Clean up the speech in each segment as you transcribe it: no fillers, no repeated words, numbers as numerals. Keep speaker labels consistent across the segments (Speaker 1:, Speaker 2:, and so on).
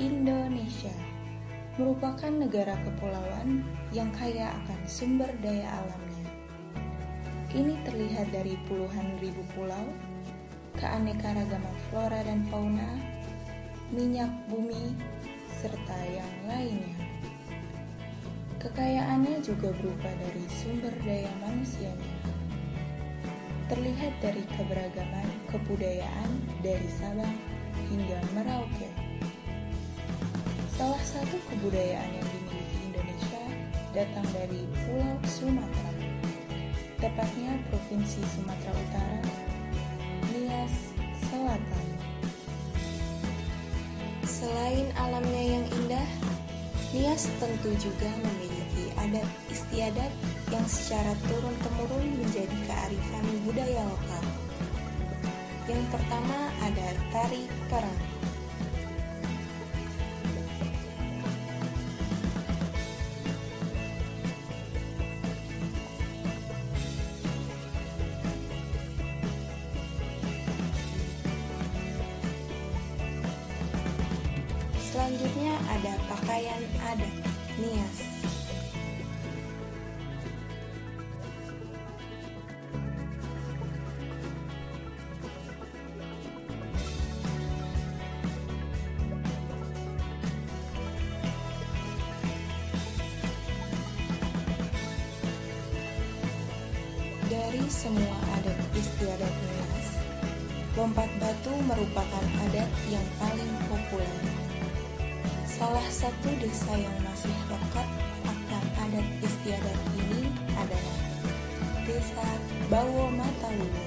Speaker 1: Indonesia merupakan negara kepulauan yang kaya akan sumber daya alamnya. Ini terlihat dari puluhan ribu pulau, keanekaragaman flora dan fauna, minyak bumi, serta yang lainnya. Kekayaannya juga berupa dari sumber daya manusianya. Terlihat dari keberagaman kebudayaan dari Sabang hingga Merauke. Salah satu kebudayaan yang dimiliki Indonesia datang dari Pulau Sumatera, tepatnya Provinsi Sumatera Utara, Nias Selatan. Selain alamnya yang indah, Nias tentu juga memiliki adat istiadat yang secara turun-temurun menjadi kearifan budaya lokal. Yang pertama ada tari perang. Selanjutnya ada pakaian adat Nias. Dari semua adat istiadat Nias, lompat batu merupakan adat yang paling populer. Salah satu desa yang masih lekat akan adat istiadat ini adalah Desa Bawo Mataluwo.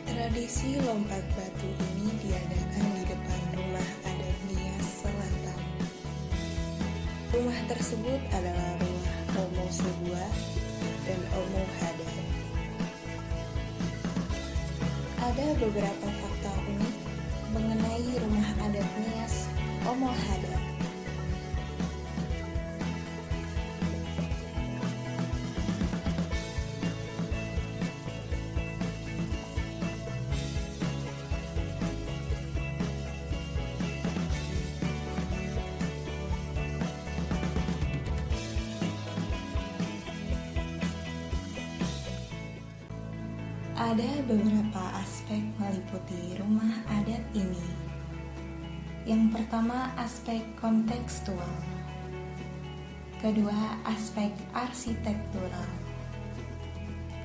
Speaker 1: Tradisi lompat batu ini diadakan di depan rumah adat Nias Selatan. Rumah tersebut adalah rumah Omo Sebuah dan Omo Hada. Ada beberapa fakta unik mengenai rumah adat Nias Omo Hada. Ada beberapa aspek meliputi rumah adat ini. Yang pertama, aspek kontekstual. Kedua, aspek arsitektural.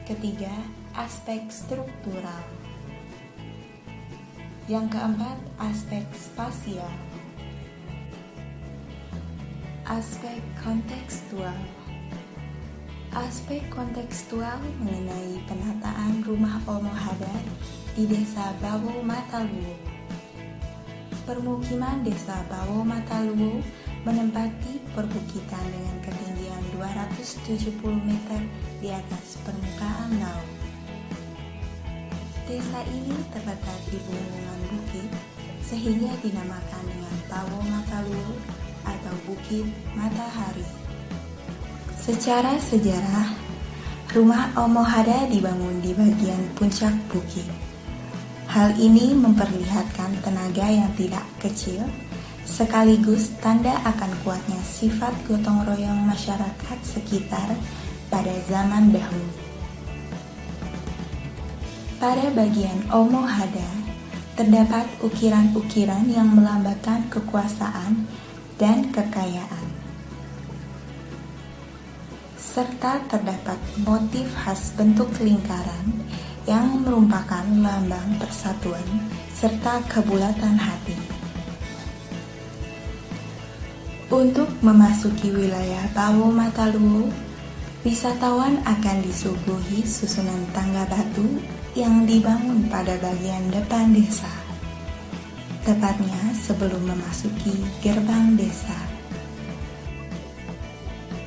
Speaker 1: Ketiga, aspek struktural. Yang keempat, aspek spasial. Aspek kontekstual. Aspek kontekstual mengenai penataan rumah Omo Hada di Desa Bawo Mataluwo. Permukiman Desa Bawo Mataluwo menempati perbukitan dengan ketinggian 270 meter di atas permukaan laut. Desa ini terletak di pegunungan bukit sehingga dinamakan dengan Bawo Mataluwo atau Bukit Matahari. Secara sejarah, rumah Omo Hada dibangun di bagian puncak bukit. Hal ini memperlihatkan tenaga yang tidak kecil, sekaligus tanda akan kuatnya sifat gotong royong masyarakat sekitar pada zaman dahulu. Pada bagian Omo Hada, terdapat ukiran-ukiran yang melambangkan kekuasaan dan kekayaan, serta terdapat motif khas bentuk lingkaran yang merupakan lambang persatuan serta kebulatan hati. Untuk memasuki wilayah Bawo Mataluwo, wisatawan akan disuguhi susunan tangga batu yang dibangun pada bagian depan desa, tepatnya sebelum memasuki gerbang desa.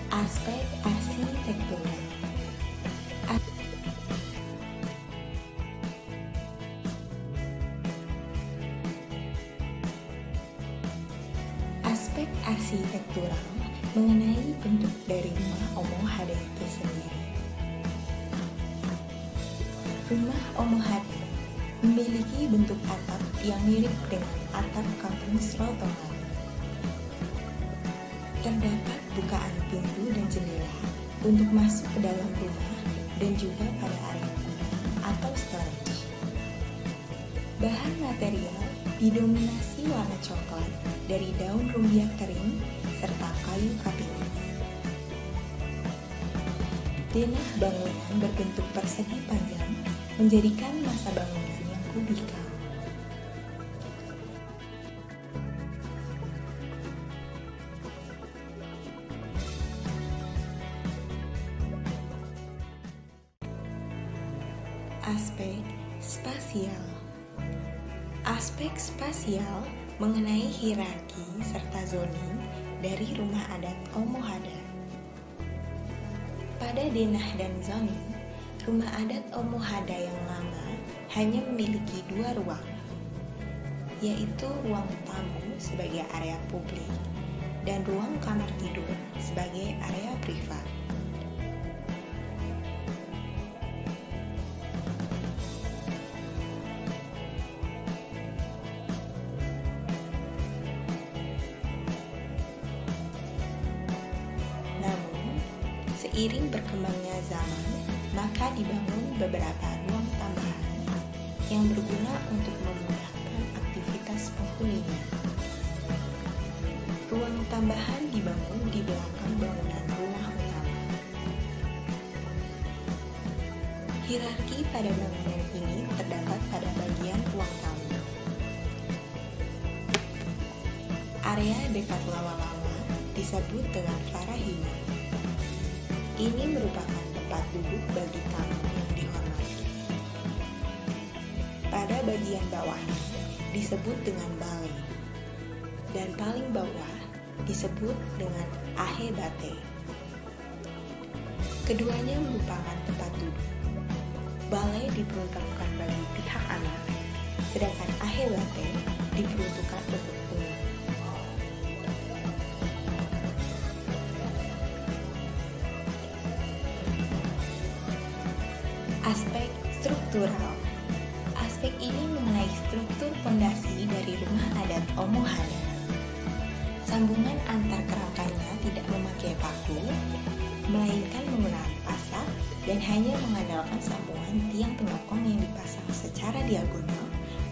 Speaker 1: Aspek arsitektural. Aspek arsitektural mengenai bentuk dari rumah Omo Hada itu sendiri. Rumah Omohada memiliki bentuk atap yang mirip dengan atap kampung Serotongan. Terdapat bukaan pintu dan jendela untuk masuk ke dalam rumah dan juga pada area gudang atau storage. Bahan material didominasi warna coklat dari daun rumbia kering serta kayu kapinus. Denah bangunan berbentuk persegi panjang menjadikan masa bangunan yang kubikal. Aspek spasial. Aspek spasial mengenai hierarki serta zoning dari rumah adat Omohada. Pada denah dan zoning, rumah adat Omohada yang lama hanya memiliki 2 ruang, yaitu ruang tamu sebagai area publik dan ruang kamar tidur sebagai area privat. Seiring berkembangnya zaman, maka dibangun beberapa ruang tambahan yang berguna untuk memudahkan aktivitas penghuninya. Ruang tambahan dibangun di belakang bangunan rumah utama. Hierarki pada bangunan ini terdapat pada bagian ruang tamu. Area dekat lawa-lawa disebut dengan farahina. Ini merupakan tempat duduk bagi tamu yang dihormati. Pada bagian bawahnya disebut dengan balai, dan paling bawah disebut dengan ahebate. Keduanya merupakan tempat duduk. Balai diperuntukkan bagi pihak anak, sedangkan ahebate diperuntukkan untuk umum. Aspek struktural. Aspek ini mengenai struktur fondasi dari rumah adat Omohada. Sambungan antar kerangkanya tidak memakai paku, melainkan menggunakan pasak dan hanya mengandalkan sambungan tiang penyokong yang dipasang secara diagonal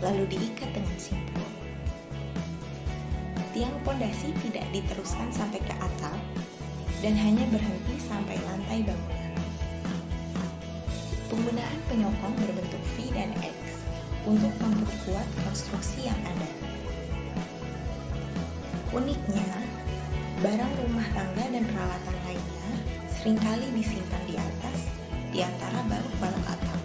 Speaker 1: lalu diikat dengan simpul. Tiang fondasi tidak diteruskan sampai ke atap dan hanya berhenti sampai lantai bangunan. Penggunaan penyokong berbentuk V dan X untuk memperkuat konstruksi yang ada. Uniknya, barang rumah tangga dan peralatan lainnya seringkali disimpan di atas, di antara balok-balok atap.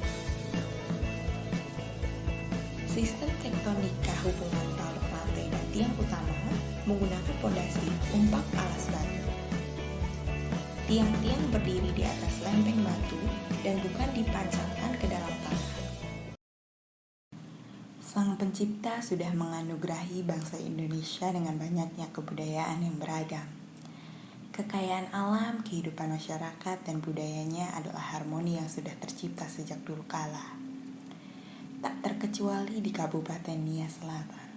Speaker 1: Sistem tektonika hubungan balok lantai dan tiang utama menggunakan pondasi umpak alas batu. Tiang-tiang berdiri di atas lempeng batu dan bukan dipancangkan ke dalam tanah. Sang Pencipta sudah menganugerahi bangsa Indonesia dengan banyaknya kebudayaan yang beragam. Kekayaan alam, kehidupan masyarakat, dan budayanya adalah harmoni yang sudah tercipta sejak dulu kala. Tak terkecuali di Kabupaten Nias Selatan.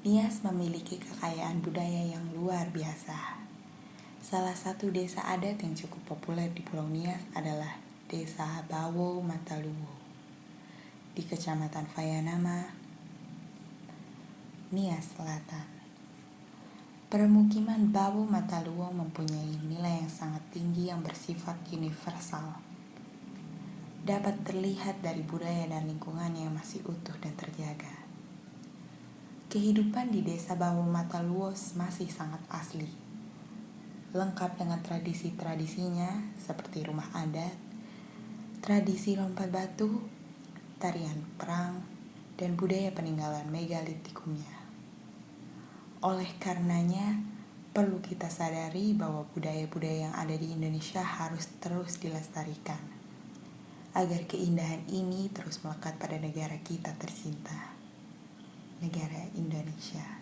Speaker 1: Nias memiliki kekayaan budaya yang luar biasa. Salah satu desa adat yang cukup populer di Pulau Nias adalah Desa Bawo Mataluwo di Kecamatan Fayanama, Nias Selatan. Permukiman Bawo Mataluwo mempunyai nilai yang sangat tinggi yang bersifat universal. Dapat terlihat dari budaya dan lingkungan yang masih utuh dan terjaga. Kehidupan di Desa Bawo Mataluwo masih sangat asli. Lengkap dengan tradisi-tradisinya seperti rumah adat, tradisi lompat batu, tarian perang, dan budaya peninggalan megalitikumnya. Oleh karenanya, perlu kita sadari bahwa budaya-budaya yang ada di Indonesia harus terus dilestarikan, agar keindahan ini terus melekat pada negara kita tercinta, negara Indonesia.